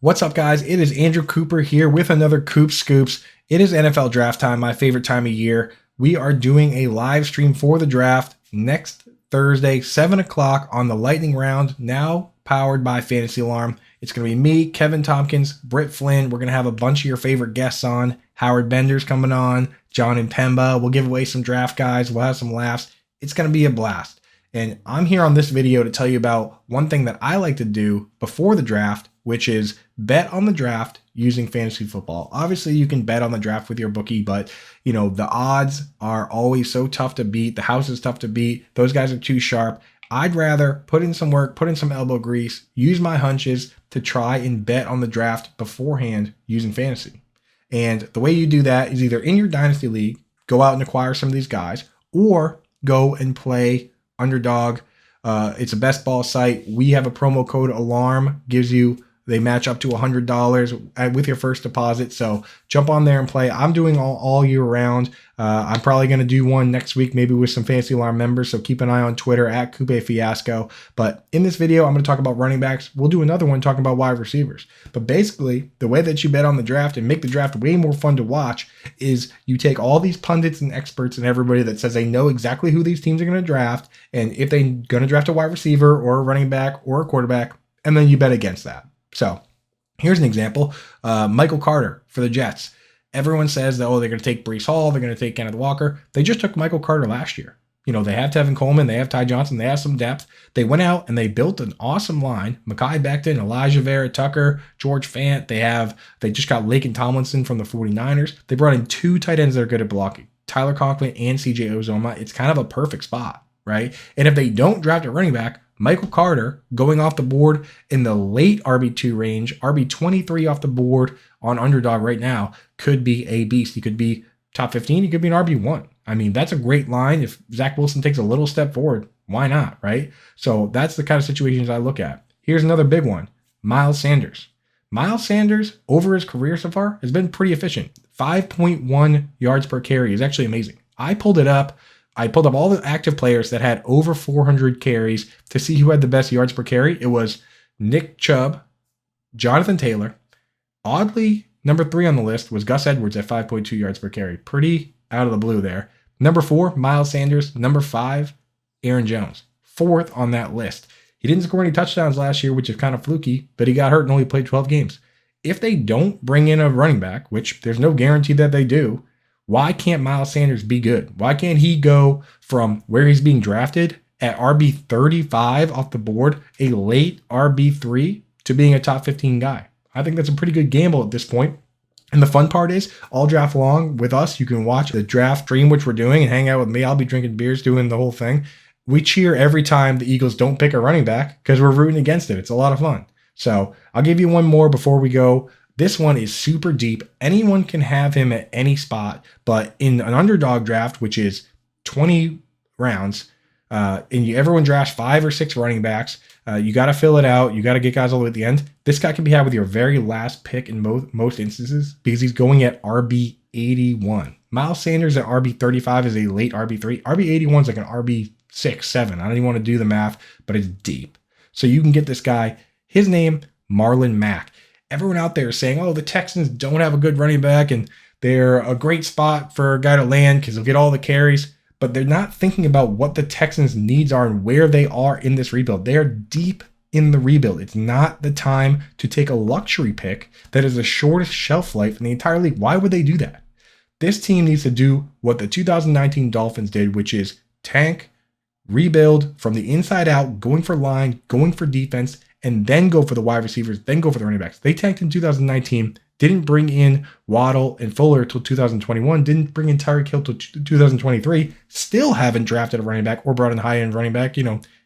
What's up, guys? It is Andrew Cooper here with another Coop Scoops. It is NFL draft time, my favorite time of year. We are doing a live stream for the draft next Thursday, 7 o'clock on the Lightning Round, now powered by Fantasy Alarm. It's going to be me, Kevin Tompkins, Britt Flynn. We're going to have a bunch of your favorite guests on. Howard Bender's coming on, John and Pemba. We'll give away some draft guys. We'll have some laughs. It's going to be a blast. And I'm here on this video to tell you about one thing that I like to do before the draft, which is bet on the draft using fantasy football. Obviously, you can bet on the draft with your bookie, but the odds are always so tough to beat. The house is tough to beat. Those guys are too sharp. I'd rather put in some work, put in some elbow grease, use my hunches to try and bet on the draft beforehand using fantasy. And the way you do that is either in your dynasty league, go out and acquire some of these guys, or go and play Underdog. It's a best ball site. We have a promo code ALARM, they match up to $100 with your first deposit. So jump on there and play. I'm doing all year round. I'm probably going to do one next week, maybe with some Fantasy Alarm members. So keep an eye on Twitter at Coupe Fiasco. But in this video, I'm going to talk about running backs. We'll do another one talking about wide receivers. But basically, the way that you bet on the draft and make the draft way more fun to watch is you take all these pundits and experts and everybody that says they know exactly who these teams are going to draft, and if they're going to draft a wide receiver or a running back or a quarterback, and then you bet against that. So here's an example. Michael Carter for the Jets. Everyone says that, they're going to take Breece Hall. They're going to take Kenneth Walker. They just took Michael Carter last year. They have Tevin Coleman. They have Ty Johnson. They have some depth. They went out and they built an awesome line. Mekhi Becton, Elijah Vera Tucker, George Fant. They just got Laken Tomlinson from the 49ers. They brought in two tight ends that are good at blocking, Tyler Conklin and CJ Uzomah. It's kind of a perfect spot, right? And if they don't draft a running back, Michael Carter going off the board in the late RB2 range, RB23 off the board on Underdog right now, could be a beast. He could be top 15. He could be an RB1. I mean, that's a great line. If Zach Wilson takes a little step forward, why not, right? So that's the kind of situations I look at. Here's another big one, Miles Sanders. Miles Sanders, over his career so far, has been pretty efficient. 5.1 yards per carry is actually amazing. I pulled up all the active players that had over 400 carries to see who had the best yards per carry. It was Nick Chubb, Jonathan Taylor. Oddly, number 3 on the list was Gus Edwards at 5.2 yards per carry. Pretty out of the blue there. Number 4, Miles Sanders. Number 5, Aaron Jones. 4th on that list. He didn't score any touchdowns last year, which is kind of fluky, but he got hurt and only played 12 games. If they don't bring in a running back, which there's no guarantee that they do, why can't Miles Sanders be good? Why can't he go from where he's being drafted at RB 35 off the board, a late RB3, to being a top 15 guy? I think that's a pretty good gamble at this point. And the fun part is, all draft long with us, you can watch the draft stream, which we're doing, and hang out with me. I'll be drinking beers, doing the whole thing. We cheer every time the Eagles don't pick a running back because we're rooting against it. It's a lot of fun. So I'll give you one more before we go. This one is super deep. Anyone can have him at any spot, but in an Underdog draft, which is 20 rounds, everyone drafts 5 or 6 running backs. You got to fill it out. You got to get guys all the way at the end. This guy can be had with your very last pick in most instances because he's going at RB 81. Miles Sanders at RB 35 is a late RB 3. RB 81 is like an RB 6, 7. I don't even want to do the math, but it's deep. So you can get this guy. His name, Marlon Mack. Everyone out there is saying, the Texans don't have a good running back and they're a great spot for a guy to land because he'll get all the carries. But they're not thinking about what the Texans' needs are and where they are in this rebuild. They are deep in the rebuild. It's not the time to take a luxury pick that is the shortest shelf life in the entire league. Why would they do that? This team needs to do what the 2019 Dolphins did, which is tank, rebuild from the inside out, going for line, going for defense, and then go for the wide receivers, then go for the running backs. They tanked in 2019, didn't bring in Waddle and Fuller till 2021, didn't bring in Tyreek Hill till 2023, still haven't drafted a running back or brought in a high-end running back.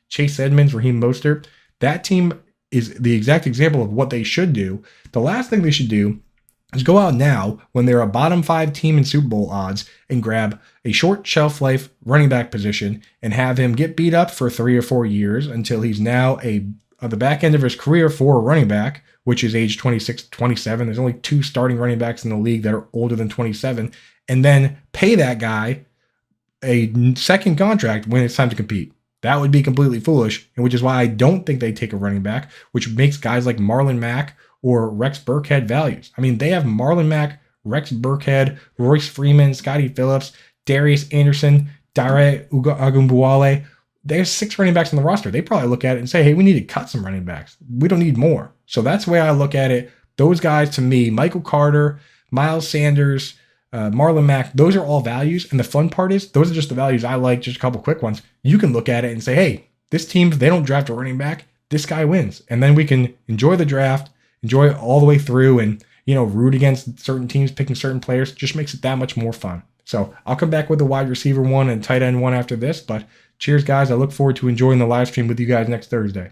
Chase Edmonds, Raheem Mostert. That team is the exact example of what they should do. The last thing they should do is go out now when they're a bottom 5 team in Super Bowl odds and grab a short shelf life running back position and have him get beat up for 3 or 4 years until he's now on the back end of his career for a running back, which is age 26, 27. There's only 2 starting running backs in the league that are older than 27, and then pay that guy a second contract when it's time to compete. That would be completely foolish, and which is why I don't think they take a running back, which makes guys like Marlon Mack or Rex Burkhead values. I mean, they have Marlon Mack, Rex Burkhead, Royce Freeman, Scotty Phillips, Darius Anderson, Dare Agumbuale. There's 6 running backs on the roster. They probably look at it and say, hey, we need to cut some running backs. We don't need more. So that's the way I look at it. Those guys, to me, Michael Carter, Miles Sanders, Marlon Mack, those are all values. And the fun part is, those are just the values I like, just a couple quick ones. You can look at it and say, hey, this team, if they don't draft a running back, this guy wins. And then we can enjoy the draft, enjoy it all the way through, and, root against certain teams, picking certain players. Just makes it that much more fun. So I'll come back with the wide receiver one and tight end one after this. But cheers, guys. I look forward to enjoying the live stream with you guys next Thursday.